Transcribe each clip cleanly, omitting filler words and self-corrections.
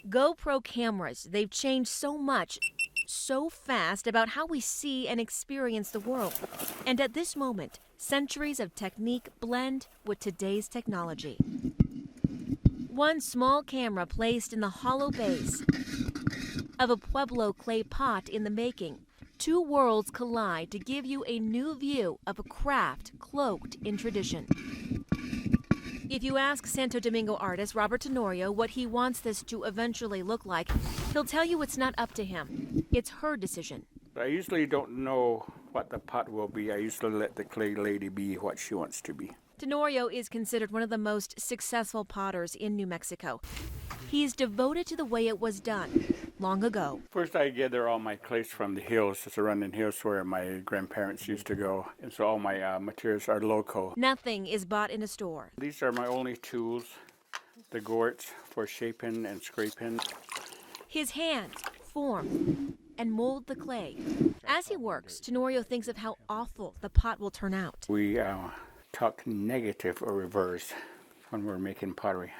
GoPro cameras, they've changed so much, so fast about how we see and experience the world. And at this moment, centuries of technique blend with today's technology. One small camera placed in the hollow base of a Pueblo clay pot in the making. Two worlds collide to give you a new view of a craft cloaked in tradition. If you ask Santo Domingo artist Robert Tenorio what he wants this to eventually look like, he'll tell you it's not up to him. It's her decision. I usually don't know what the pot will be. I usually let the clay lady be what she wants to be. Tenorio is considered one of the most successful potters in New Mexico. He's devoted to the way it was done long ago. First, I gather all my clays from the hills, the surrounding hills where my grandparents used to go. And so all my materials are local. Nothing is bought in a store. These are my only tools, the gourds for shaping and scraping. His hands form and mold the clay. As he works, Tenorio thinks of how awful the pot will turn out. We talk negative or reverse when we're making pottery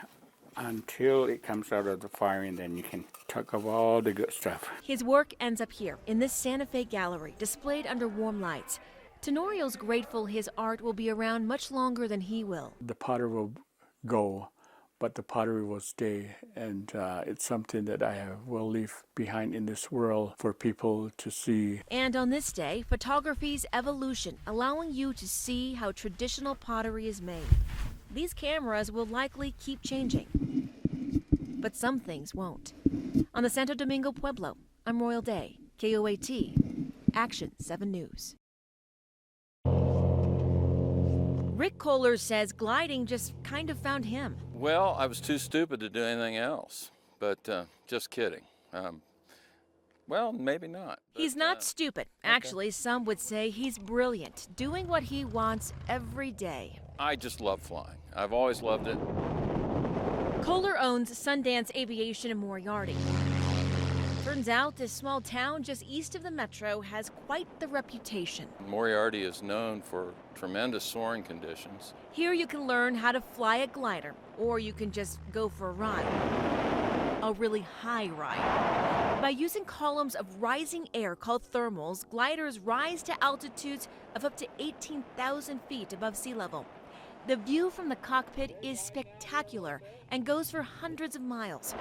until it comes out of the fire, and then you can talk of all the good stuff. His work ends up here in this Santa Fe gallery, displayed under warm lights. Tenorio's grateful his art will be around much longer than he will. The potter will go, but the pottery will stay, and it's something that I will leave behind in this world for people to see. And on this day, photography's evolution, allowing you to see how traditional pottery is made. These cameras will likely keep changing, but some things won't. On the Santo Domingo Pueblo, I'm Royal Day, KOAT, Action 7 News. Rick Kohler says gliding just kind of found him. Well, I was too stupid to do anything else, but just kidding. Well, maybe not. He's not stupid. Actually, some would say he's brilliant, doing what he wants every day. I just love flying. I've always loved it. Kohler owns Sundance Aviation in Moriarty. Turns out this small town just east of the metro has quite the reputation. Moriarty is known for tremendous soaring conditions. Here you can learn how to fly a glider, or you can just go for a ride. A really high ride. By using columns of rising air called thermals, gliders rise to altitudes of up to 18,000 feet above sea level. The view from the cockpit is spectacular and goes for hundreds of miles.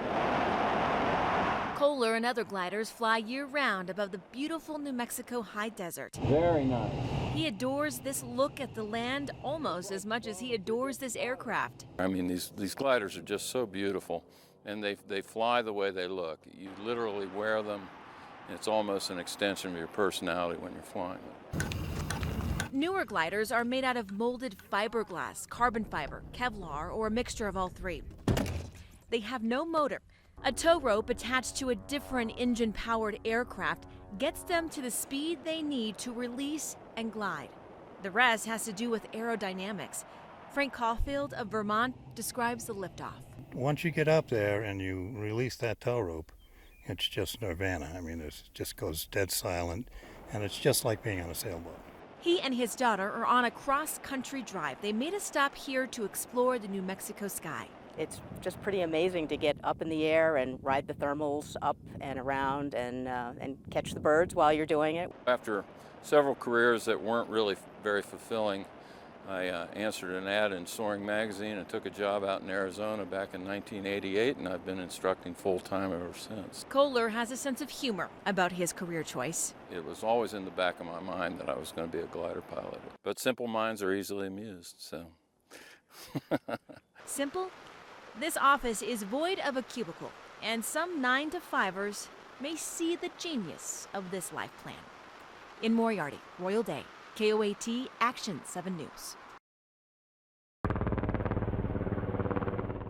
Kohler and other gliders fly year-round above the beautiful New Mexico high desert. Very nice. He adores this look at the land almost as much as he adores this aircraft. I mean, these gliders are just so beautiful, and they fly the way they look. You literally wear them, and it's almost an extension of your personality when you're flying them. Newer gliders are made out of molded fiberglass, carbon fiber, Kevlar, or a mixture of all three. They have no motor. A tow rope attached to a different engine-powered aircraft gets them to the speed they need to release and glide. The rest has to do with aerodynamics. Frank Caulfield of Vermont describes the liftoff. Once you get up there and you release that tow rope, it's just nirvana. I mean, it just goes dead silent, and it's just like being on a sailboat. He and his daughter are on a cross-country drive. They made a stop here to explore the New Mexico sky. It's just pretty amazing to get up in the air and ride the thermals up and around and catch the birds while you're doing it. After several careers that weren't really very fulfilling, I answered an ad in Soaring Magazine and took a job out in Arizona back in 1988, and I've been instructing full-time ever since. Kohler has a sense of humor about his career choice. It was always in the back of my mind that I was going to be a glider pilot. But simple minds are easily amused, so. Simple? This office is void of a cubicle, and some 9-to-5ers may see the genius of this life plan. In Moriarty, Royal Day, KOAT, Action 7 News.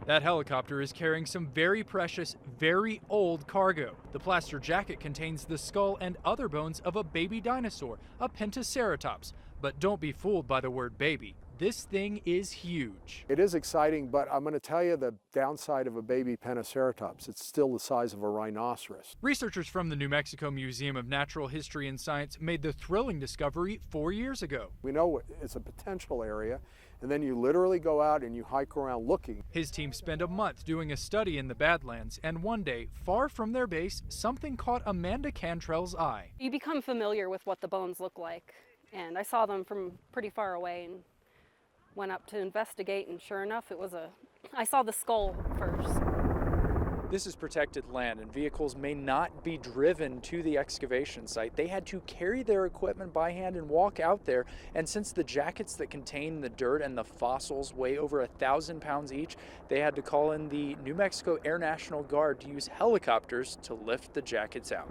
That helicopter is carrying some very precious, very old cargo. The plaster jacket contains the skull and other bones of a baby dinosaur, a Pentaceratops. But don't be fooled by the word baby. This thing is huge. It is exciting, but I'm going to tell you the downside of a baby Pentaceratops. It's still the size of a rhinoceros. Researchers from the New Mexico Museum of Natural History and Science made the thrilling discovery 4 years ago. We know it's a potential area, and then you literally go out and you hike around looking. His team spent a month doing a study in the Badlands, and one day, far from their base, something caught Amanda Cantrell's eye. You become familiar with what the bones look like, and I saw them from pretty far away and went up to investigate, and sure enough, I saw the skull first. This is protected land, and vehicles may not be driven to the excavation site. They had to carry their equipment by hand and walk out there. And since the jackets that contain the dirt and the fossils weigh over 1,000 pounds each, they had to call in the New Mexico Air National Guard to use helicopters to lift the jackets out.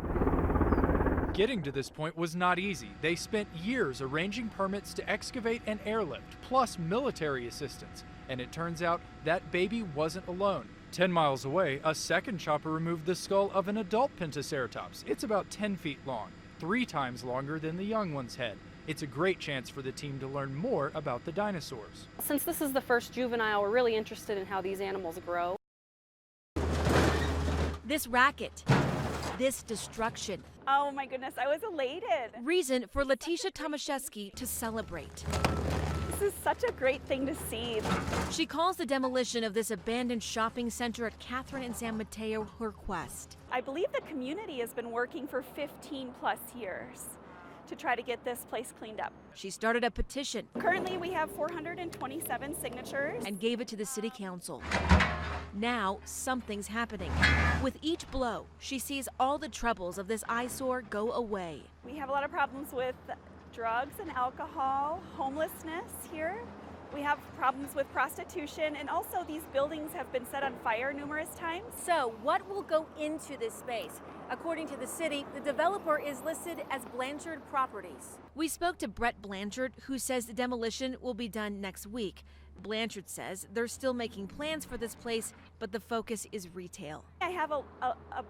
Getting to this point was not easy. They spent years arranging permits to excavate and airlift, plus military assistance. And it turns out that baby wasn't alone. 10 miles away, a second chopper removed the skull of an adult Pentaceratops. It's about 10 feet long, 3 times longer than the young one's head. It's a great chance for the team to learn more about the dinosaurs. Since this is the first juvenile, we're really interested in how these animals grow. This racket, this destruction. Oh my goodness, I was elated. Reason for Letitia Tomaszewski to celebrate. This is such a great thing to see. She calls the demolition of this abandoned shopping center at Catherine and San Mateo her quest. I believe the community has been working for 15 plus years to try to get this place cleaned up. She started a petition. Currently we have 427 signatures. And gave it to the city council. Now something's happening. With each blow, she sees all the troubles of this eyesore go away. We have a lot of problems with drugs and alcohol, homelessness here. We have problems with prostitution, and also these buildings have been set on fire numerous times. So what will go into this space? According to the city, the developer is listed as Blanchard Properties. We spoke to Brett Blanchard, who says the demolition will be done next week. Blanchard says they're still making plans for this place, but the focus is retail. I have a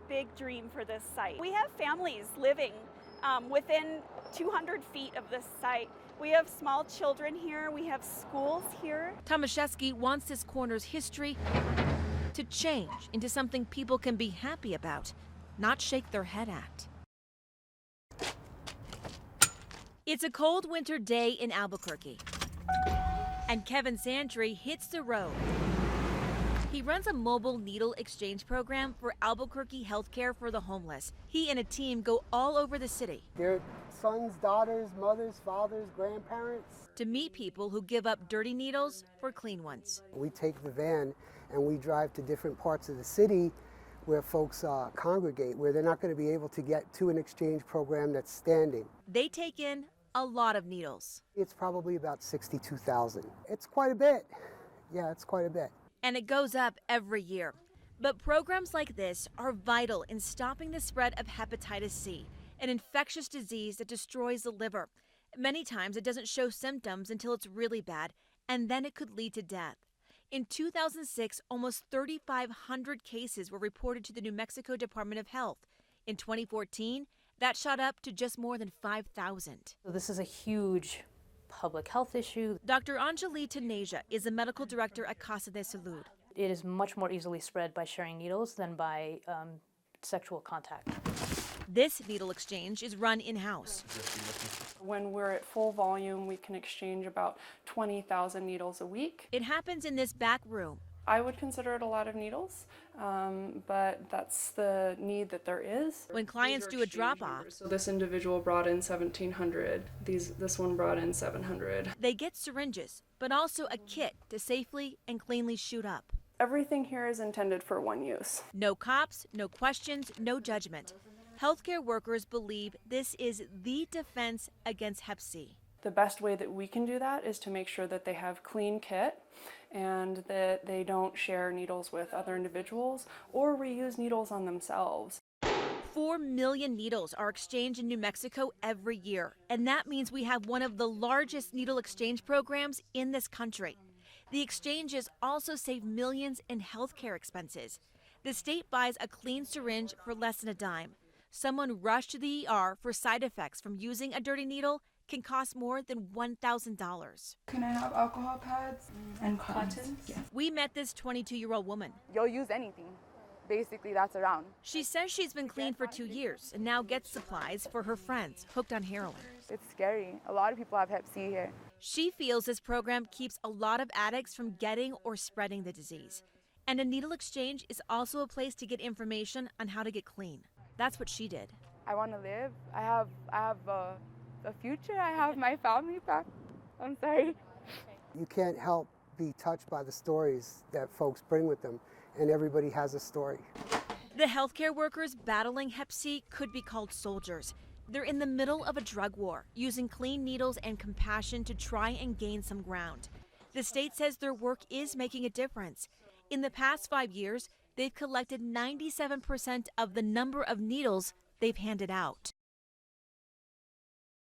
big dream for this site. We have families living within 200 feet of this site. We have small children here. We have schools here. Tomaszewski wants this corner's history to change into something people can be happy about, not shake their head at. It's a cold winter day in Albuquerque, and Kevin Santry hits the road. He runs a mobile needle exchange program for Albuquerque Healthcare for the Homeless. He and a team go all over the city. Their sons, daughters, mothers, fathers, grandparents. To meet people who give up dirty needles for clean ones. We take the van and we drive to different parts of the city where folks congregate, where they're not going to be able to get to an exchange program that's standing. They take in a lot of needles. It's probably about 62,000. It's quite a bit. Yeah, it's quite a bit. And it goes up every year. But programs like this are vital in stopping the spread of hepatitis C, an infectious disease that destroys the liver. Many times it doesn't show symptoms until it's really bad, and then it could lead to death. In 2006, almost 3,500 cases were reported to the New Mexico Department of Health. In 2014, that shot up to just more than 5,000. So this is a huge public health issue. Dr. Anjali Taneja is the medical director at Casa de Salud. It is much more easily spread by sharing needles than by sexual contact. This needle exchange is run in-house. When we're at full volume, we can exchange about 20,000 needles a week. It happens in this back room. I would consider it a lot of needles, but that's the need that there is. When clients do a drop-off, so this individual brought in 1,700. This one brought in 700. They get syringes, but also a kit to safely and cleanly shoot up. Everything here is intended for one use. No cops, no questions, no judgment. Healthcare workers believe this is the defense against Hep C. The best way that we can do that is to make sure that they have clean kit and that they don't share needles with other individuals or reuse needles on themselves. 4 million needles are exchanged in New Mexico every year, and that means we have one of the largest needle exchange programs in this country. The exchanges also save millions in healthcare expenses. The state buys a clean syringe for less than a dime. Someone rushed to the ER for side effects from using a dirty needle can cost more than $1,000. Can I have alcohol pads and cottons? Yes. We met this 22-year-old woman. You'll use anything. Basically, that's around. She says she's been clean for 2 years and now gets supplies for her friends hooked on heroin. It's scary. A lot of people have Hep C here. She feels this program keeps a lot of addicts from getting or spreading the disease. And a needle exchange is also a place to get information on how to get clean. That's what she did. I want to live. I have a future. I have my family back. I'm sorry. You can't help be touched by the stories that folks bring with them, and everybody has a story. The healthcare workers battling Hep C could be called soldiers. They're in the middle of a drug war, using clean needles and compassion to try and gain some ground. The state says their work is making a difference. In the past 5 years, they've collected 97% of the number of needles they've handed out.